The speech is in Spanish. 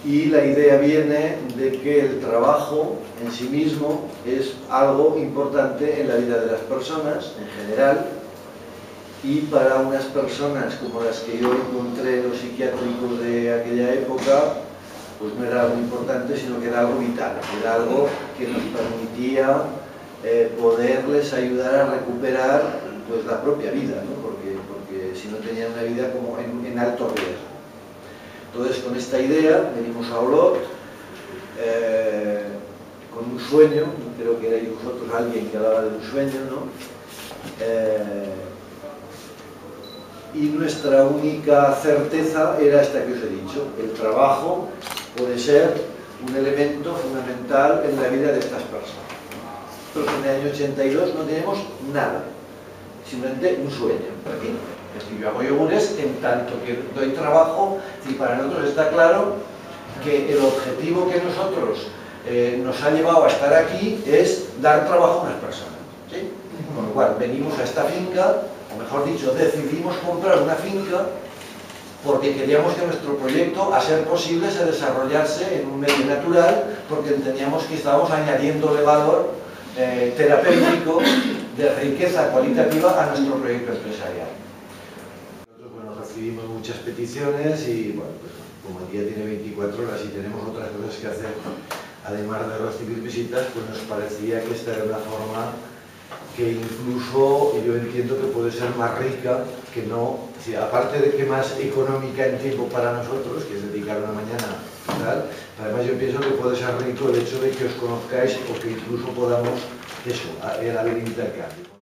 y la idea viene de que el trabajo en sí mismo es algo importante en la vida de las personas en general, y para unas personas como las que yo encontré en los psiquiátricos de aquella época, pues no era algo importante, sino que era algo vital, era algo que nos permitía poderles ayudar a recuperar pues la propia vida, ¿no? porque si no tenían una vida como en alto riesgo. Entonces, con esta idea venimos a Olot, con un sueño, creo que erais vosotros alguien que hablaba de un sueño, ¿no? Y nuestra única certeza era esta que os he dicho: el trabajo puede ser un elemento fundamental en la vida de estas personas. Nosotros en el año 82 no tenemos nada, simplemente un sueño. Aquí, yo hago yogures en tanto que doy trabajo, y para nosotros está claro que el objetivo que nosotros nos ha llevado a estar aquí es dar trabajo a unas personas, ¿sí? Con lo cual venimos a esta finca, o mejor dicho, decidimos comprar una finca porque queríamos que nuestro proyecto, a ser posible, se desarrollase en un medio natural, porque entendíamos que estábamos añadiéndole valor terapéutico, de riqueza cualitativa a nuestro proyecto empresarial. Nosotros, bueno, recibimos muchas peticiones y, bueno, pues, como el día tiene 24 horas y tenemos otras cosas que hacer, además de recibir visitas, pues nos parecía que esta era una forma que incluso yo entiendo que puede ser más rica, que no, si aparte de que más económica en tiempo para nosotros, que es dedicar una mañana y tal, además yo pienso que puede ser rico el hecho de que os conozcáis o que incluso podamos, eso, el haber intercambio.